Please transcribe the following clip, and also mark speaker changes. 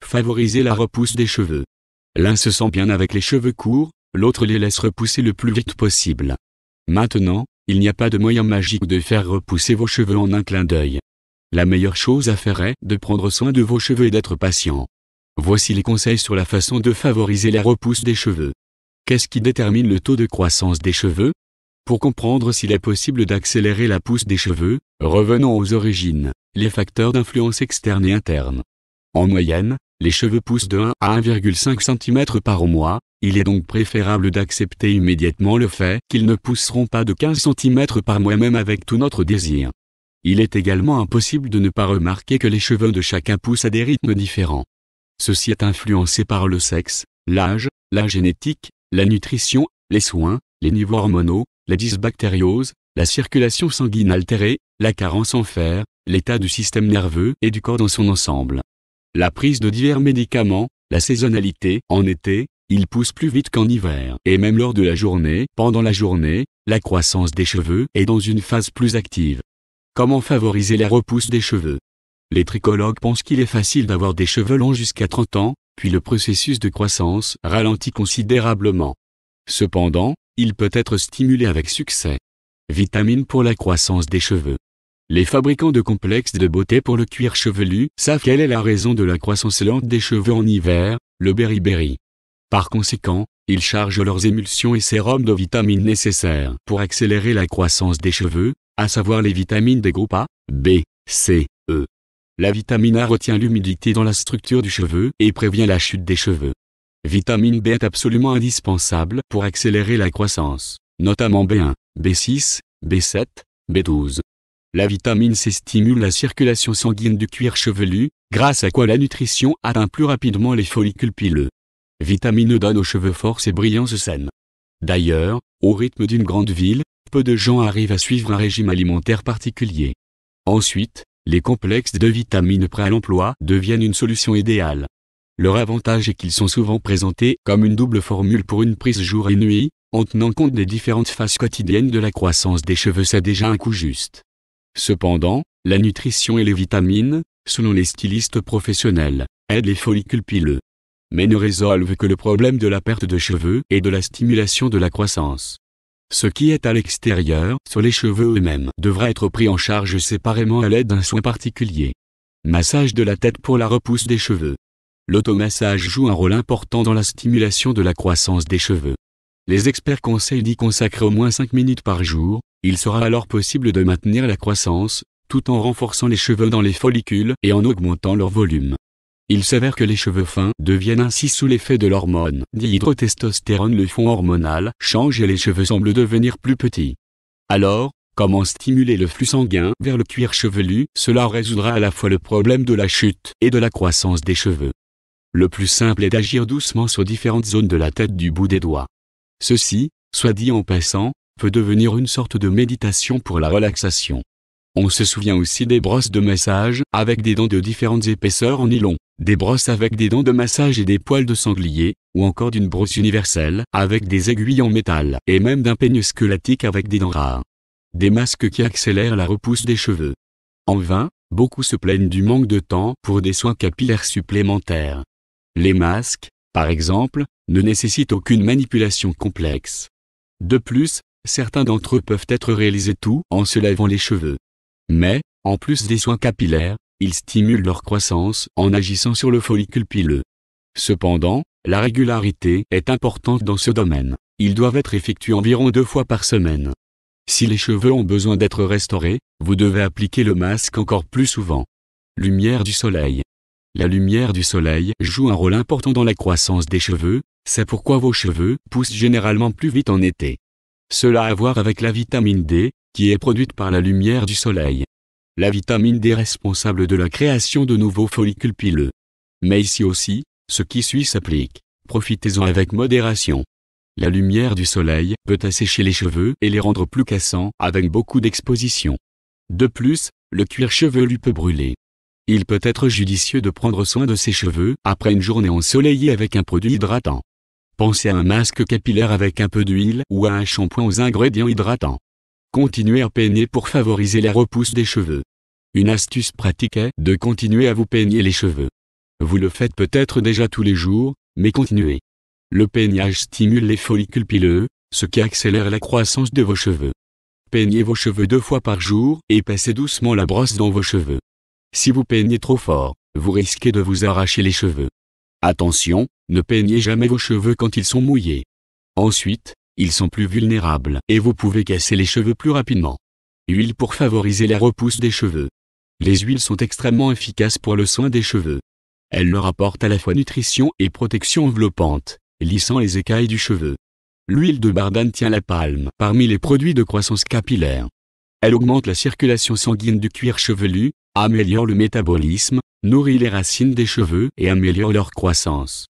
Speaker 1: favoriser la repousse des cheveux. L'un se sent bien avec les cheveux courts, l'autre les laisse repousser le plus vite possible. Maintenant, il n'y a pas de moyen magique de faire repousser vos cheveux en un clin d'œil. La meilleure chose à faire est de prendre soin de vos cheveux et d'être patient. Voici les conseils sur la façon de favoriser la repousse des cheveux. Qu'est-ce qui détermine le taux de croissance des cheveux? Pour comprendre s'il est possible d'accélérer la pousse des cheveux, revenons aux origines, les facteurs d'influence externes et internes. En moyenne, les cheveux poussent de 1 à 1,5 cm par mois, il est donc préférable d'accepter immédiatement le fait qu'ils ne pousseront pas de 15 cm par mois même avec tout notre désir. Il est également impossible de ne pas remarquer que les cheveux de chacun poussent à des rythmes différents. Ceci est influencé par le sexe, l'âge, la génétique, la nutrition, les soins, les niveaux hormonaux, la dysbactériose, la circulation sanguine altérée, la carence en fer, l'état du système nerveux et du corps dans son ensemble. La prise de divers médicaments, la saisonnalité, en été, ils poussent plus vite qu'en hiver. Et même lors de la journée, pendant la journée, la croissance des cheveux est dans une phase plus active. Comment favoriser la repousse des cheveux? Les trichologues pensent qu'il est facile d'avoir des cheveux longs jusqu'à 30 ans, puis le processus de croissance ralentit considérablement. Cependant, il peut être stimulé avec succès. Vitamines pour la croissance des cheveux. Les fabricants de complexes de beauté pour le cuir chevelu savent quelle est la raison de la croissance lente des cheveux en hiver, le beriberi. Par conséquent, ils chargent leurs émulsions et sérums de vitamines nécessaires pour accélérer la croissance des cheveux, à savoir les vitamines des groupes A, B, C, E. La vitamine A retient l'humidité dans la structure du cheveu et prévient la chute des cheveux. Vitamine B est absolument indispensable pour accélérer la croissance, notamment B1, B6, B7, B12. La vitamine C stimule la circulation sanguine du cuir chevelu, grâce à quoi la nutrition atteint plus rapidement les follicules pileux. Vitamine E donne aux cheveux force et brillance saine. D'ailleurs, au rythme d'une grande ville, peu de gens arrivent à suivre un régime alimentaire particulier. Ensuite, les complexes de vitamines prêts à l'emploi deviennent une solution idéale. Leur avantage est qu'ils sont souvent présentés comme une double formule pour une prise jour et nuit, en tenant compte des différentes phases quotidiennes de la croissance des cheveux. C'est déjà un coup juste. Cependant, la nutrition et les vitamines, selon les stylistes professionnels, aident les follicules pileux, mais ne résolvent que le problème de la perte de cheveux et de la stimulation de la croissance. Ce qui est à l'extérieur, sur les cheveux eux-mêmes, devra être pris en charge séparément à l'aide d'un soin particulier. Massage de la tête pour la repousse des cheveux. L'automassage joue un rôle important dans la stimulation de la croissance des cheveux. Les experts conseillent d'y consacrer au moins 5 minutes par jour. Il sera alors possible de maintenir la croissance, tout en renforçant les cheveux dans les follicules et en augmentant leur volume. Il s'avère que les cheveux fins deviennent ainsi sous l'effet de l'hormone dihydrotestostérone. Le fond hormonal change et les cheveux semblent devenir plus petits. Alors, comment stimuler le flux sanguin vers le cuir chevelu? Cela résoudra à la fois le problème de la chute et de la croissance des cheveux. Le plus simple est d'agir doucement sur différentes zones de la tête du bout des doigts. Ceci, soit dit en passant, peut devenir une sorte de méditation pour la relaxation. On se souvient aussi des brosses de massage avec des dents de différentes épaisseurs en nylon, des brosses avec des dents de massage et des poils de sanglier, ou encore d'une brosse universelle avec des aiguilles en métal et même d'un peigne squelettique avec des dents rares. Des masques qui accélèrent la repousse des cheveux. En vain, beaucoup se plaignent du manque de temps pour des soins capillaires supplémentaires. Les masques, par exemple, ne nécessitent aucune manipulation complexe. De plus, certains d'entre eux peuvent être réalisés tout en se lavant les cheveux. Mais, en plus des soins capillaires, ils stimulent leur croissance en agissant sur le follicule pileux. Cependant, la régularité est importante dans ce domaine. Ils doivent être effectués environ 2 fois par semaine. Si les cheveux ont besoin d'être restaurés, vous devez appliquer le masque encore plus souvent. Lumière du soleil. La lumière du soleil joue un rôle important dans la croissance des cheveux, c'est pourquoi vos cheveux poussent généralement plus vite en été. Cela a à voir avec la vitamine D, qui est produite par la lumière du soleil. La vitamine D est responsable de la création de nouveaux follicules pileux. Mais ici aussi, ce qui suit s'applique. Profitez-en avec modération. La lumière du soleil peut assécher les cheveux et les rendre plus cassants avec beaucoup d'exposition. De plus, le cuir chevelu peut brûler. Il peut être judicieux de prendre soin de ses cheveux après une journée ensoleillée avec un produit hydratant. Pensez à un masque capillaire avec un peu d'huile ou à un shampoing aux ingrédients hydratants. Continuez à peigner pour favoriser la repousse des cheveux. Une astuce pratique est de continuer à vous peigner les cheveux. Vous le faites peut-être déjà tous les jours, mais continuez. Le peignage stimule les follicules pileux, ce qui accélère la croissance de vos cheveux. Peignez vos cheveux 2 fois par jour et passez doucement la brosse dans vos cheveux. Si vous peignez trop fort, vous risquez de vous arracher les cheveux. Attention, ne peignez jamais vos cheveux quand ils sont mouillés. Ensuite, ils sont plus vulnérables et vous pouvez casser les cheveux plus rapidement. Huile pour favoriser la repousse des cheveux. Les huiles sont extrêmement efficaces pour le soin des cheveux. Elles leur apportent à la fois nutrition et protection enveloppante, lissant les écailles du cheveu. L'huile de bardane tient la palme parmi les produits de croissance capillaire. Elle augmente la circulation sanguine du cuir chevelu, améliore le métabolisme, nourrit les racines des cheveux et améliore leur croissance.